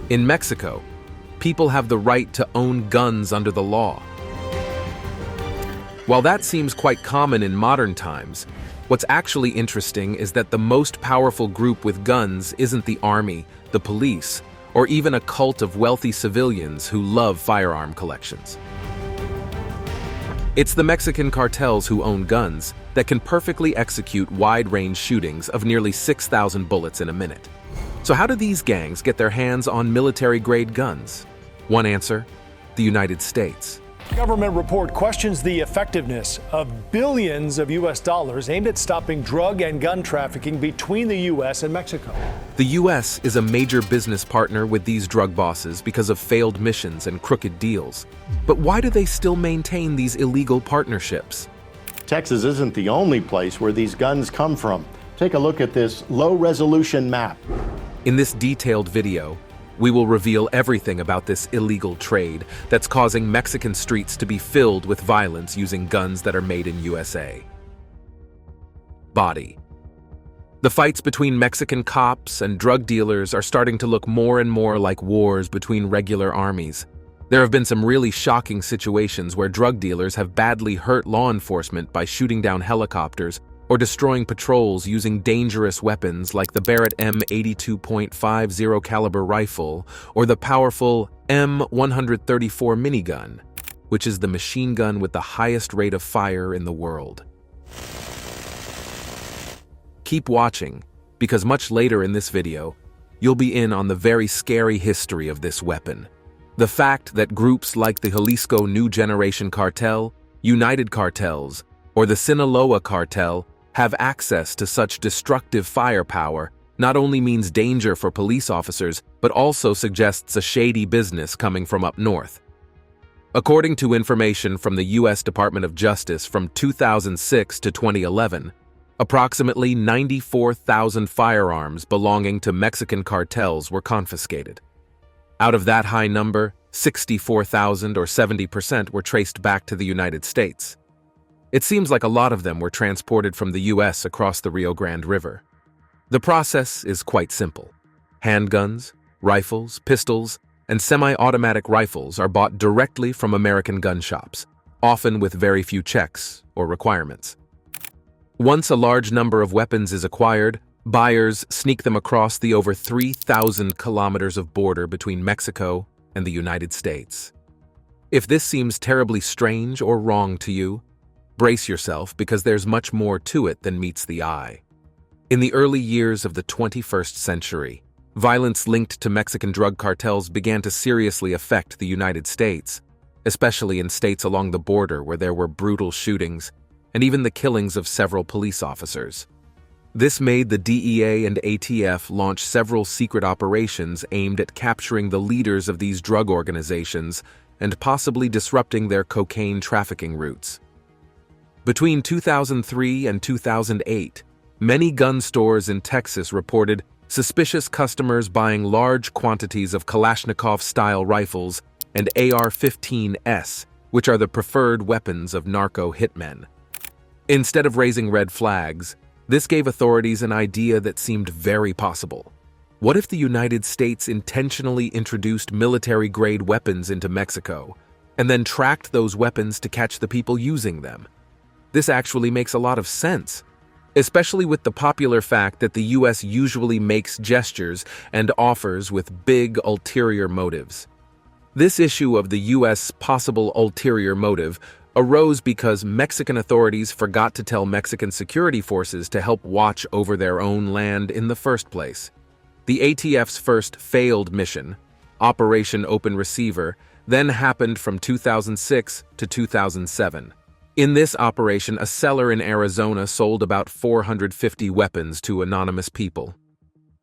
In Mexico, people have the right to own guns under the law. While that seems quite common in modern times, what's actually interesting is that the most powerful group with guns isn't the army, the police, or even a cult of wealthy civilians who love firearm collections. It's the Mexican cartels who own guns that can perfectly execute wide-range shootings of nearly 6,000 bullets in a minute. So how do these gangs get their hands on military-grade guns? One answer: the United States. Government report questions the effectiveness of billions of U.S. dollars aimed at stopping drug and gun trafficking between the U.S. and Mexico. The U.S. is a major business partner with these drug bosses because of failed missions and crooked deals. But why do they still maintain these illegal partnerships? Texas isn't the only place where these guns come from. Take a look at this low-resolution map. In this detailed video, we will reveal everything about this illegal trade that's causing Mexican streets to be filled with violence using guns that are made in USA. Body. The fights between Mexican cops and drug dealers are starting to look more and more like wars between regular armies. There have been some really shocking situations where drug dealers have badly hurt law enforcement by shooting down helicopters or destroying patrols using dangerous weapons like the Barrett M82.50 caliber rifle or the powerful M134 minigun, which is the machine gun with the highest rate of fire in the world. Keep watching, because much later in this video, you'll be in on the very scary history of this weapon. The fact that groups like the Jalisco New Generation Cartel, United Cartels, or the Sinaloa Cartel have access to such destructive firepower not only means danger for police officers, but also suggests a shady business coming from up north. According to information from the U.S. Department of Justice from 2006 to 2011, approximately 94,000 firearms belonging to Mexican cartels were confiscated. Out of that high number, 64,000 or 70% were traced back to the United States. It seems like a lot of them were transported from the U.S. across the Rio Grande River. The process is quite simple. Handguns, rifles, pistols, and semi-automatic rifles are bought directly from American gun shops, often with very few checks or requirements. Once a large number of weapons is acquired, buyers sneak them across the over 3,000 kilometers of border between Mexico and the United States. If this seems terribly strange or wrong to you, brace yourself, because there's much more to it than meets the eye. In the early years of the 21st century, violence linked to Mexican drug cartels began to seriously affect the United States, especially in states along the border where there were brutal shootings and even the killings of several police officers. This made the DEA and ATF launch several secret operations aimed at capturing the leaders of these drug organizations and possibly disrupting their cocaine trafficking routes. Between 2003 and 2008, many gun stores in Texas reported suspicious customers buying large quantities of Kalashnikov-style rifles and AR-15s, which are the preferred weapons of narco hitmen. Instead of raising red flags, this gave authorities an idea that seemed very possible. What if the United States intentionally introduced military-grade weapons into Mexico, and then tracked those weapons to catch the people using them? This actually makes a lot of sense, especially with the popular fact that the U.S. usually makes gestures and offers with big ulterior motives. This issue of the U.S. possible ulterior motive arose because Mexican authorities forgot to tell Mexican security forces to help watch over their own land in the first place. The ATF's first failed mission, Operation Open Receiver, then happened from 2006 to 2007. In this operation, a seller in Arizona sold about 450 weapons to anonymous people.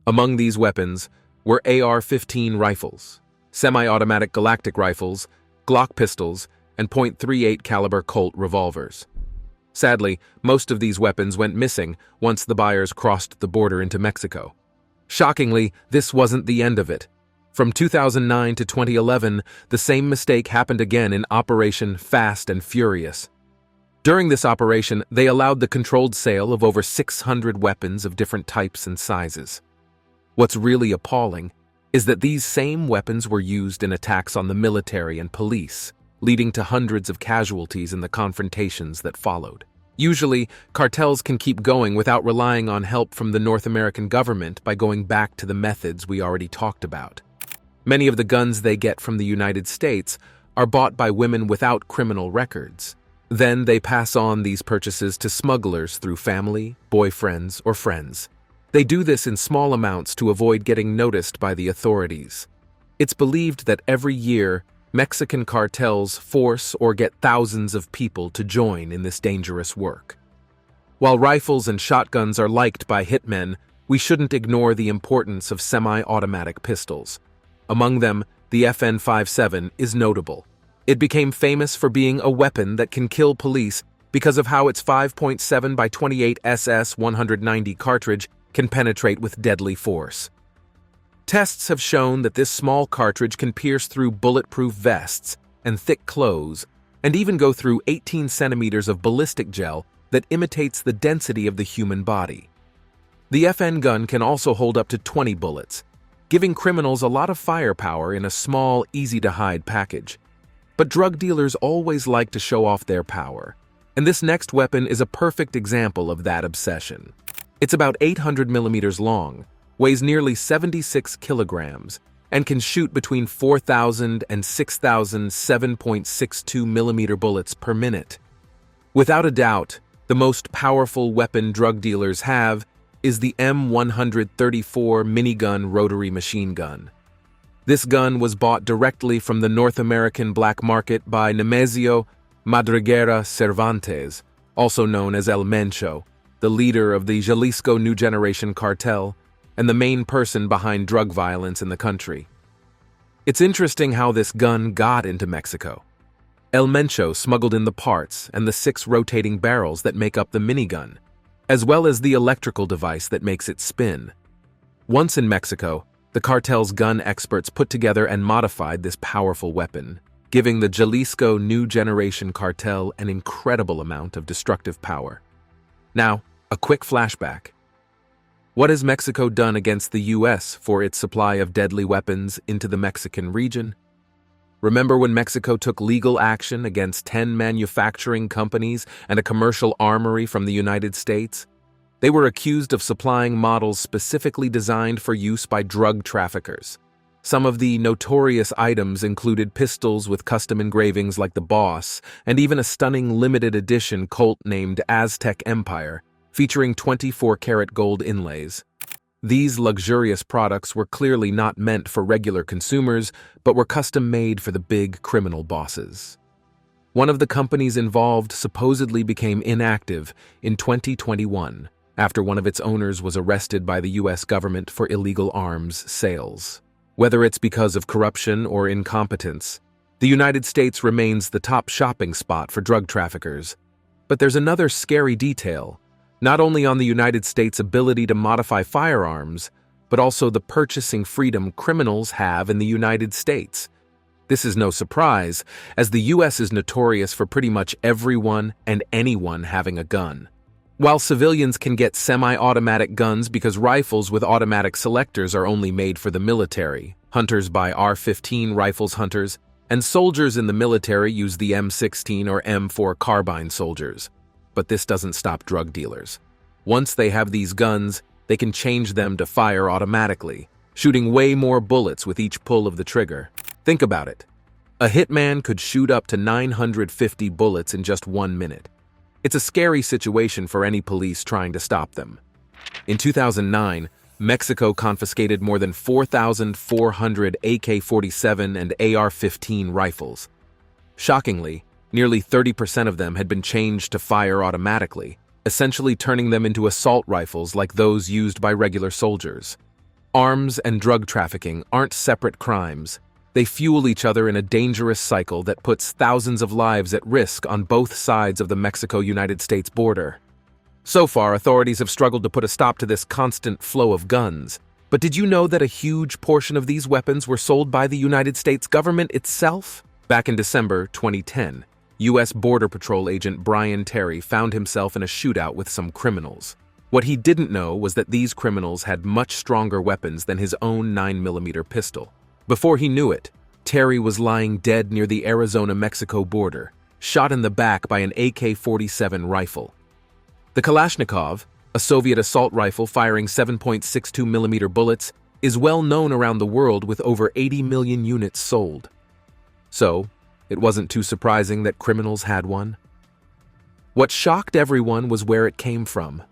Among these weapons were AR-15 rifles, semi-automatic galactic rifles, Glock pistols, and .38 caliber Colt revolvers. Sadly, most of these weapons went missing once the buyers crossed the border into Mexico. Shockingly, this wasn't the end of it. From 2009 to 2011, the same mistake happened again in Operation Fast and Furious. During this operation, they allowed the controlled sale of over 600 weapons of different types and sizes. What's really appalling is that these same weapons were used in attacks on the military and police, leading to hundreds of casualties in the confrontations that followed. Usually, cartels can keep going without relying on help from the North American government by going back to the methods we already talked about. Many of the guns they get from the United States are bought by women without criminal records. Then they pass on these purchases to smugglers through family, boyfriends, or friends. They do this in small amounts to avoid getting noticed by the authorities. It's believed that every year, Mexican cartels force or get thousands of people to join in this dangerous work. While rifles and shotguns are liked by hitmen, we shouldn't ignore the importance of semi-automatic pistols. Among them, the FN-57 is notable. It became famous for being a weapon that can kill police because of how its 5.7 by 28 SS-190 cartridge can penetrate with deadly force. Tests have shown that this small cartridge can pierce through bulletproof vests and thick clothes, and even go through 18 centimeters of ballistic gel that imitates the density of the human body. The FN gun can also hold up to 20 bullets, giving criminals a lot of firepower in a small, easy-to-hide package. But drug dealers always like to show off their power, and this next weapon is a perfect example of that obsession. It's about 800 millimeters long, weighs nearly 76 kilograms, and can shoot between 4,000 and 6,000 7.62 millimeter bullets per minute. Without a doubt, the most powerful weapon drug dealers have is the M134 minigun rotary machine gun. This gun was bought directly from the North American black market by Nemesio Madriguera Cervantes, also known as El Mencho, the leader of the Jalisco New Generation Cartel and the main person behind drug violence in the country. It's interesting how this gun got into Mexico. El Mencho smuggled in the parts and the 6 rotating barrels that make up the minigun, as well as the electrical device that makes it spin. Once in Mexico, the cartel's gun experts put together and modified this powerful weapon, giving the Jalisco New Generation Cartel an incredible amount of destructive power. Now, a quick flashback. What has Mexico done against the US for its supply of deadly weapons into the Mexican region? Remember when Mexico took legal action against 10 manufacturing companies and a commercial armory from the United States? They were accused of supplying models specifically designed for use by drug traffickers. Some of the notorious items included pistols with custom engravings like the Boss, and even a stunning limited edition Colt named Aztec Empire, featuring 24-karat gold inlays. These luxurious products were clearly not meant for regular consumers, but were custom-made for the big criminal bosses. One of the companies involved supposedly became inactive in 2021 after one of its owners was arrested by the US government for illegal arms sales. Whether it's because of corruption or incompetence, the United States remains the top shopping spot for drug traffickers. But there's another scary detail, not only on the United States' ability to modify firearms, but also the purchasing freedom criminals have in the United States. This is no surprise, as the US is notorious for pretty much everyone and anyone having a gun. While civilians can get semi-automatic guns because rifles with automatic selectors are only made for the military, hunters buy R-15 rifles hunters, and soldiers in the military use the M16 or M4 carbine soldiers. But this doesn't stop drug dealers. Once they have these guns, they can change them to fire automatically, shooting way more bullets with each pull of the trigger. Think about it. A hitman could shoot up to 950 bullets in just 1 minute. It's a scary situation for any police trying to stop them. In 2009, Mexico confiscated more than 4,400 AK-47 and AR-15 rifles. Shockingly, nearly 30% of them had been changed to fire automatically, essentially turning them into assault rifles like those used by regular soldiers. Arms and drug trafficking aren't separate crimes. They fuel each other in a dangerous cycle that puts thousands of lives at risk on both sides of the Mexico-United States border. So far, authorities have struggled to put a stop to this constant flow of guns. But did you know that a huge portion of these weapons were sold by the United States government itself? Back in December 2010, U.S. Border Patrol agent Brian Terry found himself in a shootout with some criminals. What he didn't know was that these criminals had much stronger weapons than his own 9mm pistol. Before he knew it, Terry was lying dead near the Arizona-Mexico border, shot in the back by an AK-47 rifle. The Kalashnikov, a Soviet assault rifle firing 7.62mm bullets, is well known around the world with over 80 million units sold. So, it wasn't too surprising that criminals had one. What shocked everyone was where it came from.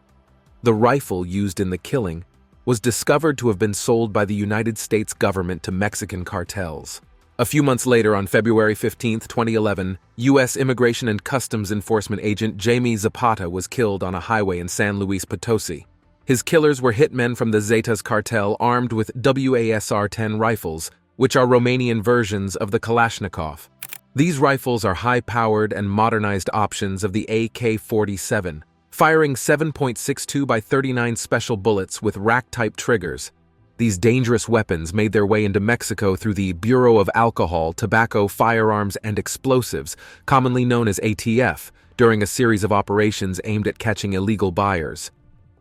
The rifle used in the killing was discovered to have been sold by the United States government to Mexican cartels. A few months later, on February 15, 2011, U.S. Immigration and Customs Enforcement agent Jamie Zapata was killed on a highway in San Luis Potosi. His killers were hitmen from the Zetas cartel armed with WASR-10 rifles, which are Romanian versions of the Kalashnikov. These rifles are high-powered and modernized options of the AK-47, firing 7.62 by 39 special bullets with rack-type triggers. These dangerous weapons made their way into Mexico through the Bureau of Alcohol, Tobacco, Firearms, and Explosives, commonly known as ATF, during a series of operations aimed at catching illegal buyers.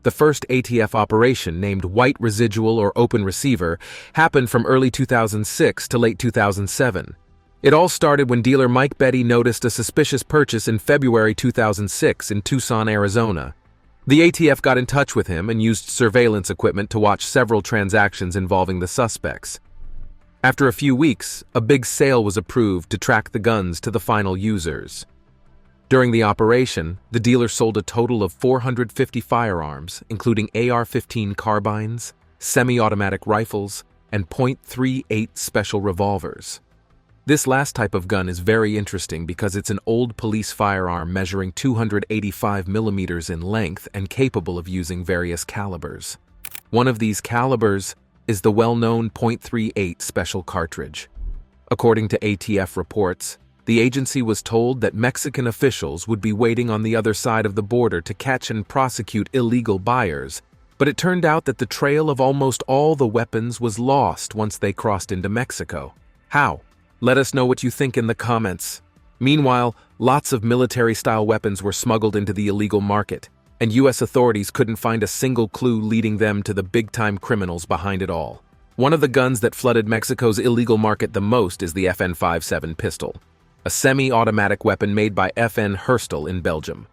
The first ATF operation, named White Residual or Open Receiver, happened from early 2006 to late 2007. It all started when dealer Mike Betty noticed a suspicious purchase in February 2006 in Tucson, Arizona. The ATF got in touch with him and used surveillance equipment to watch several transactions involving the suspects. After a few weeks, a big sale was approved to track the guns to the final users. During the operation, the dealer sold a total of 450 firearms, including AR-15 carbines, semi-automatic rifles, and .38 special revolvers. This last type of gun is very interesting because it's an old police firearm measuring 285 millimeters in length and capable of using various calibers. One of these calibers is the well-known .38 special cartridge. According to ATF reports, the agency was told that Mexican officials would be waiting on the other side of the border to catch and prosecute illegal buyers, but it turned out that the trail of almost all the weapons was lost once they crossed into Mexico. How? Let us know what you think in the comments. Meanwhile, lots of military-style weapons were smuggled into the illegal market, and U.S. authorities couldn't find a single clue leading them to the big-time criminals behind it all. One of the guns that flooded Mexico's illegal market the most is the FN-57 pistol, a semi-automatic weapon made by FN Herstal in Belgium.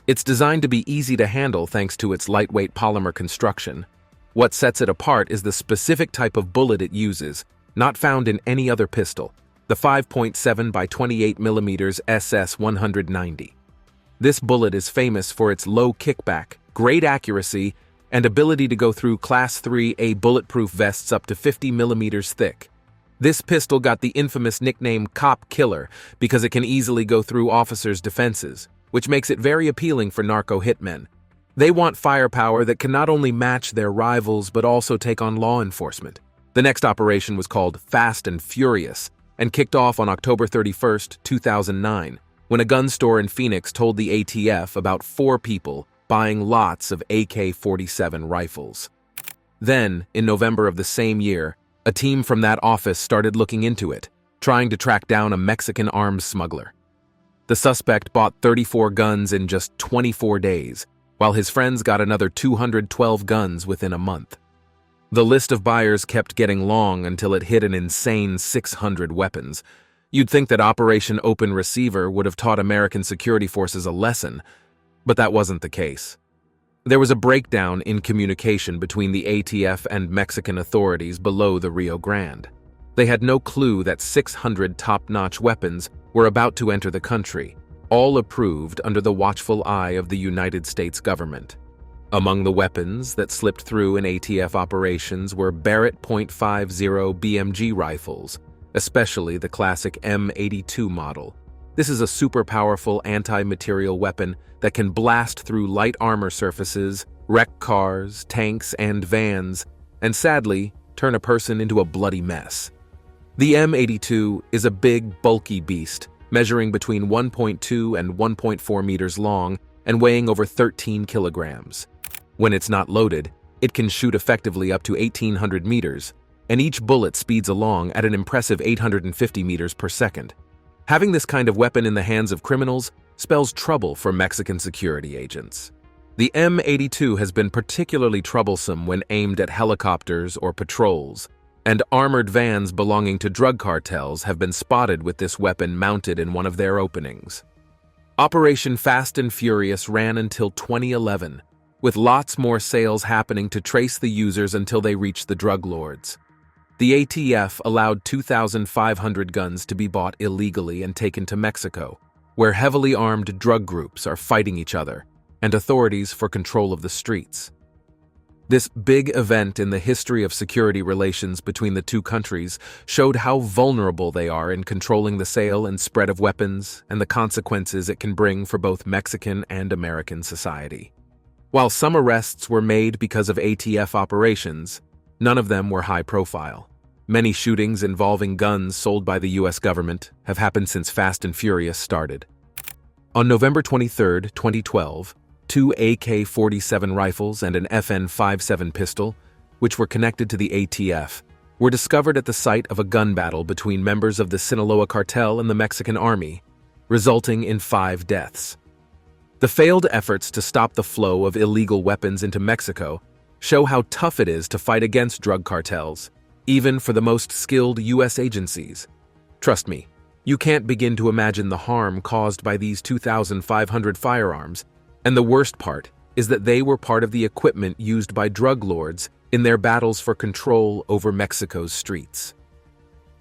It's designed to be easy to handle thanks to its lightweight polymer construction. What sets it apart is the specific type of bullet it uses, not found in any other pistol. The 5.7 by 28 mm SS-190. This bullet is famous for its low kickback, great accuracy, and ability to go through Class 3A bulletproof vests up to 50 mm thick. This pistol got the infamous nickname Cop Killer because it can easily go through officers' defenses, which makes it very appealing for narco hitmen. They want firepower that can not only match their rivals but also take on law enforcement. The next operation was called Fast and Furious, and kicked off on October 31, 2009, when a gun store in Phoenix told the ATF about 4 people buying lots of AK-47 rifles. Then, in November of the same year, a team from that office started looking into it, trying to track down a Mexican arms smuggler. The suspect bought 34 guns in just 24 days, while his friends got another 212 guns within a month. The list of buyers kept getting long until it hit an insane 600 weapons. You'd think that Operation Open Receiver would have taught American security forces a lesson, but that wasn't the case. There was a breakdown in communication between the ATF and Mexican authorities below the Rio Grande. They had no clue that 600 top-notch weapons were about to enter the country, all approved under the watchful eye of the United States government. Among the weapons that slipped through in ATF operations were Barrett .50 BMG rifles, especially the classic M82 model. This is a super powerful anti-material weapon that can blast through light armor surfaces, wreck cars, tanks, and vans, and sadly, turn a person into a bloody mess. The M82 is a big, bulky beast, measuring between 1.2 and 1.4 meters long and weighing over 13 kilograms. When it's not loaded, it can shoot effectively up to 1,800 meters, and each bullet speeds along at an impressive 850 meters per second. Having this kind of weapon in the hands of criminals spells trouble for Mexican security agents. The M82 has been particularly troublesome when aimed at helicopters or patrols, and armored vans belonging to drug cartels have been spotted with this weapon mounted in one of their openings. Operation Fast and Furious ran until 2011, with lots more sales happening to trace the users until they reached the drug lords. The ATF allowed 2,500 guns to be bought illegally and taken to Mexico, where heavily armed drug groups are fighting each other, and authorities for control of the streets. This big event in the history of security relations between the two countries showed how vulnerable they are in controlling the sale and spread of weapons and the consequences it can bring for both Mexican and American society. While some arrests were made because of ATF operations, none of them were high profile. Many shootings involving guns sold by the U.S. government have happened since Fast and Furious started. On November 23, 2012, 2 AK-47 rifles and an FN-57 pistol, which were connected to the ATF, were discovered at the site of a gun battle between members of the Sinaloa cartel and the Mexican army, resulting in 5 deaths. The failed efforts to stop the flow of illegal weapons into Mexico show how tough it is to fight against drug cartels, even for the most skilled U.S. agencies. Trust me, you can't begin to imagine the harm caused by these 2,500 firearms, and the worst part is that they were part of the equipment used by drug lords in their battles for control over Mexico's streets.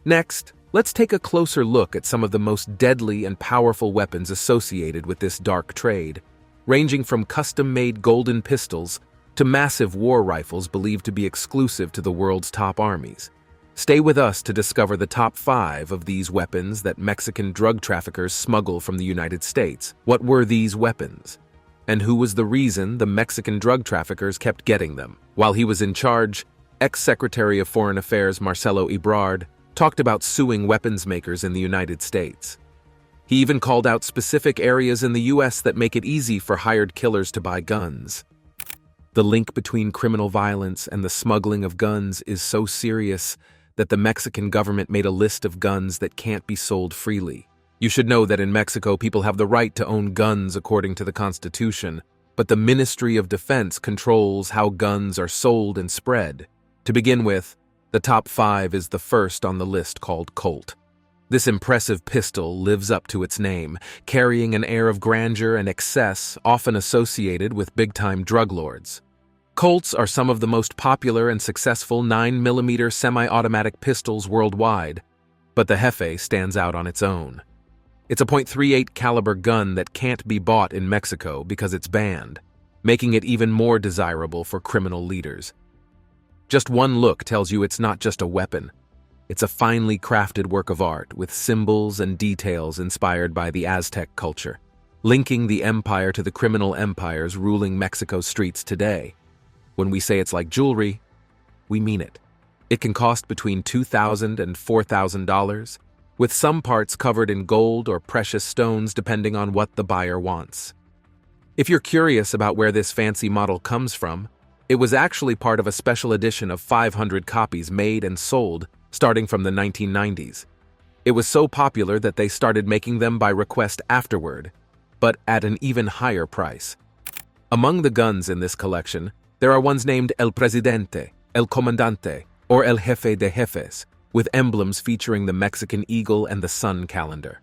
Next, let's take a closer look at some of the most deadly and powerful weapons associated with this dark trade, ranging from custom-made golden pistols to massive war rifles believed to be exclusive to the world's top armies. Stay with us to discover the top 5 of these weapons that Mexican drug traffickers smuggle from the United States. What were these weapons? And who was the reason the Mexican drug traffickers kept getting them? While he was in charge, ex-Secretary of Foreign Affairs Marcelo Ebrard talked about suing weapons makers in the United States. He even called out specific areas in the U.S. that make it easy for hired killers to buy guns. The link between criminal violence and the smuggling of guns is so serious that the Mexican government made a list of guns that can't be sold freely. You should know that in Mexico, people have the right to own guns according to the Constitution, but the Ministry of Defense controls how guns are sold and spread. To begin with, the top 5 is the first on the list, called Colt. This impressive pistol lives up to its name, carrying an air of grandeur and excess often associated with big-time drug lords. Colts are some of the most popular and successful 9mm semi-automatic pistols worldwide, but the Jefe stands out on its own. It's a .38 caliber gun that can't be bought in Mexico because it's banned, making it even more desirable for criminal leaders. Just one look tells you it's not just a weapon. It's a finely crafted work of art with symbols and details inspired by the Aztec culture, linking the empire to the criminal empires ruling Mexico's streets today. When we say it's like jewelry, we mean it. It can cost between $2,000 and $4,000, with some parts covered in gold or precious stones depending on what the buyer wants. If you're curious about where this fancy model comes from, it was actually part of a special edition of 500 copies made and sold starting from the 1990s. It was so popular that they started making them by request afterward, but at an even higher price. Among the guns in this collection, there are ones named El Presidente, El Comandante, or El Jefe de Jefes, with emblems featuring the Mexican eagle and the sun calendar.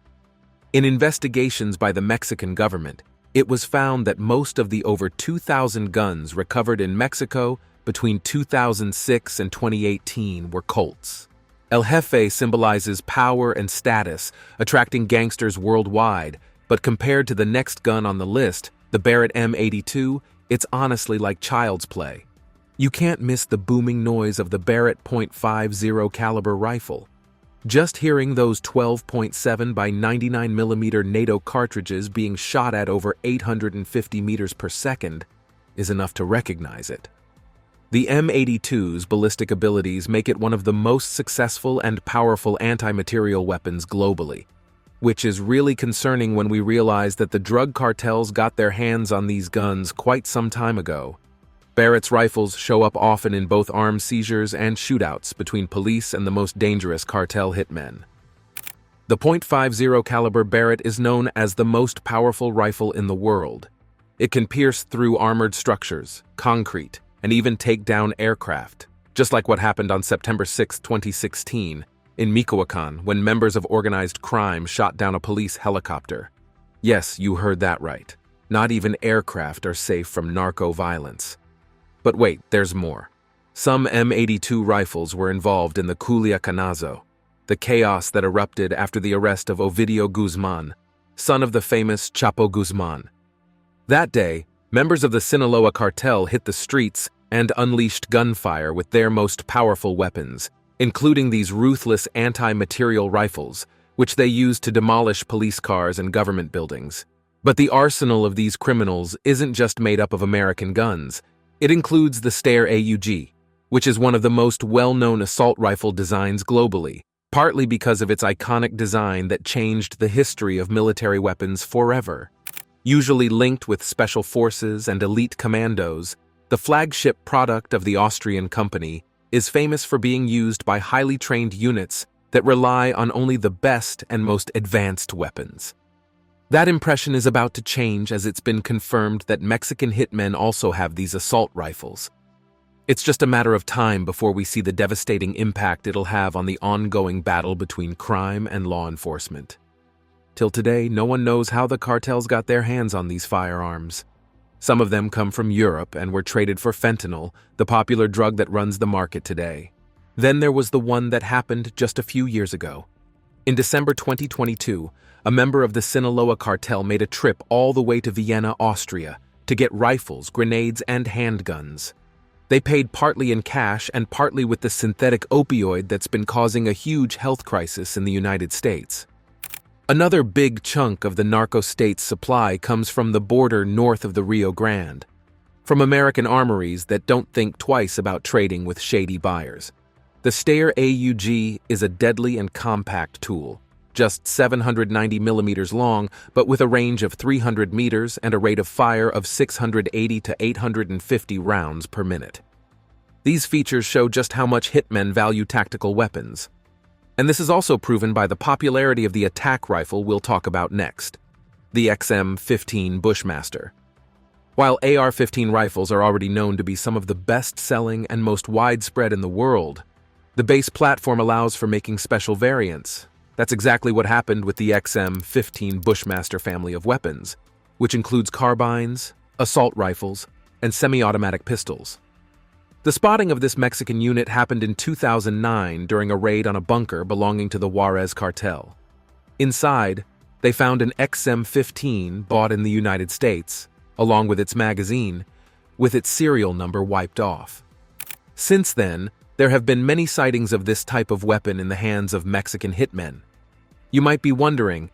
In investigations by the Mexican government, it was found that most of the over 2,000 guns recovered in Mexico between 2006 and 2018 were Colts. El Jefe symbolizes power and status, attracting gangsters worldwide, but compared to the next gun on the list, the Barrett M82, it's honestly like child's play. You can't miss the booming noise of the Barrett .50 caliber rifle. Just hearing those 12.7 by 99mm NATO cartridges being shot at over 850 meters per second is enough to recognize it. The M82's ballistic abilities make it one of the most successful and powerful anti-material weapons globally, which is really concerning when we realize that the drug cartels got their hands on these guns quite some time ago. Barrett's rifles show up often in both arms seizures and shootouts between police and the most dangerous cartel hitmen. The .50 caliber Barrett is known as the most powerful rifle in the world. It can pierce through armored structures, concrete, and even take down aircraft, just like what happened on September 6, 2016, in Michoacán when members of organized crime shot down a police helicopter. Yes, you heard that right. Not even aircraft are safe from narco violence. But wait, there's more. Some M82 rifles were involved in the Culiacanazo, the chaos that erupted after the arrest of Ovidio Guzman, son of the famous Chapo Guzman. That day, members of the Sinaloa cartel hit the streets and unleashed gunfire with their most powerful weapons, including these ruthless anti-material rifles, which they used to demolish police cars and government buildings. But the arsenal of these criminals isn't just made up of American guns. It includes the Steyr AUG, which is one of the most well-known assault rifle designs globally, partly because of its iconic design that changed the history of military weapons forever. Usually linked with special forces and elite commandos, the flagship product of the Austrian company is famous for being used by highly trained units that rely on only the best and most advanced weapons. That impression is about to change as it's been confirmed that Mexican hitmen also have these assault rifles. It's just a matter of time before we see the devastating impact it'll have on the ongoing battle between crime and law enforcement. Till today, no one knows how the cartels got their hands on these firearms. Some of them come from Europe and were traded for fentanyl, the popular drug that runs the market today. Then there was the one that happened just a few years ago. In December 2022, a member of the Sinaloa cartel made a trip all the way to Vienna, Austria, to get rifles, grenades, and handguns. They paid partly in cash and partly with the synthetic opioid that's been causing a huge health crisis in the United States. Another big chunk of the narco state's supply comes from the border north of the Rio Grande, from American armories that don't think twice about trading with shady buyers. The Steyr AUG is a deadly and compact tool, just 790 millimeters long, but with a range of 300 meters and a rate of fire of 680 to 850 rounds per minute. These features show just how much hitmen value tactical weapons. And this is also proven by the popularity of the attack rifle we'll talk about next, the XM-15 Bushmaster. While AR-15 rifles are already known to be some of the best-selling and most widespread in the world, the base platform allows for making special variants. That's exactly what happened with the XM-15 Bushmaster family of weapons, which includes carbines, assault rifles, and semi-automatic pistols. The spotting of this Mexican unit happened in 2009 during a raid on a bunker belonging to the Juarez cartel. Inside, they found an XM-15 bought in the United States, along with its magazine, with its serial number wiped off. Since then, there have been many sightings of this type of weapon in the hands of Mexican hitmen. You might be wondering,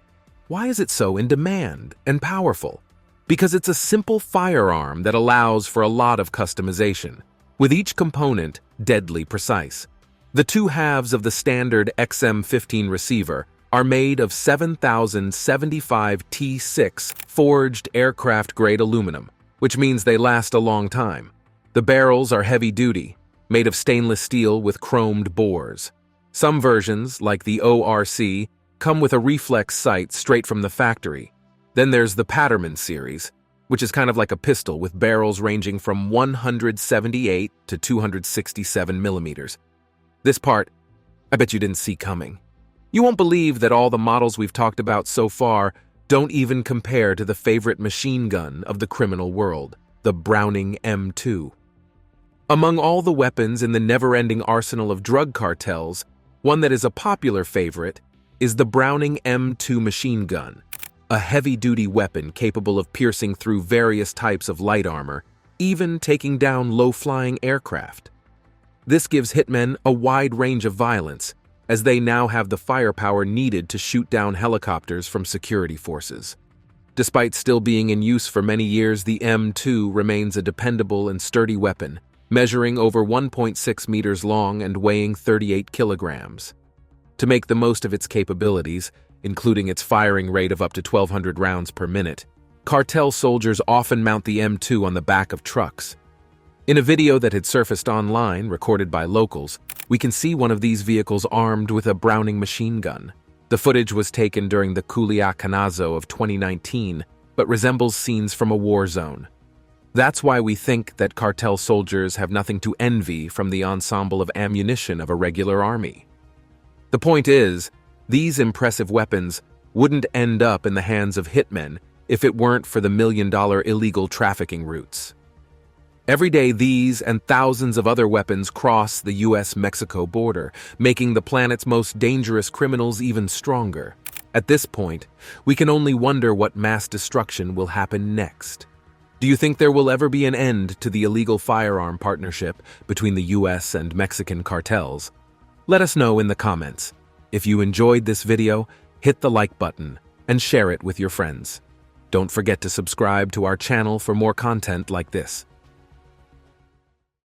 why is it so in demand and powerful? Because it's a simple firearm that allows for a lot of customization, with each component deadly precise. The two halves of the standard XM-15 receiver are made of 7075 T6 forged aircraft-grade aluminum, which means they last a long time. The barrels are heavy-duty, made of stainless steel with chromed bores. Some versions, like the ORC, come with a reflex sight straight from the factory. Then there's the Patterman series, which is kind of like a pistol with barrels ranging from 178 to 267 millimeters. This part, I bet you didn't see coming. You won't believe that all the models we've talked about so far don't even compare to the favorite machine gun of the criminal world, the Browning M2. Among all the weapons in the never-ending arsenal of drug cartels, one that is a popular favorite is the Browning M2 machine gun, a heavy-duty weapon capable of piercing through various types of light armor, even taking down low-flying aircraft. This gives hitmen a wide range of violence, as they now have the firepower needed to shoot down helicopters from security forces. Despite still being in use for many years, the M2 remains a dependable and sturdy weapon, measuring over 1.6 meters long and weighing 38 kilograms. To make the most of its capabilities, including its firing rate of up to 1,200 rounds per minute, cartel soldiers often mount the M2 on the back of trucks. In a video that had surfaced online, recorded by locals, we can see one of these vehicles armed with a Browning machine gun. The footage was taken during the Culiacanazo of 2019, but resembles scenes from a war zone. That's why we think that cartel soldiers have nothing to envy from the ensemble of ammunition of a regular army. The point is, these impressive weapons wouldn't end up in the hands of hitmen if it weren't for the million-dollar illegal trafficking routes. Every day, these and thousands of other weapons cross the US-Mexico border, making the planet's most dangerous criminals even stronger. At this point, we can only wonder what mass destruction will happen next. Do you think there will ever be an end to the illegal firearm partnership between the US and Mexican cartels? Let us know in the comments. If you enjoyed this video, hit the like button and share it with your friends. Don't forget to subscribe to our channel for more content like this.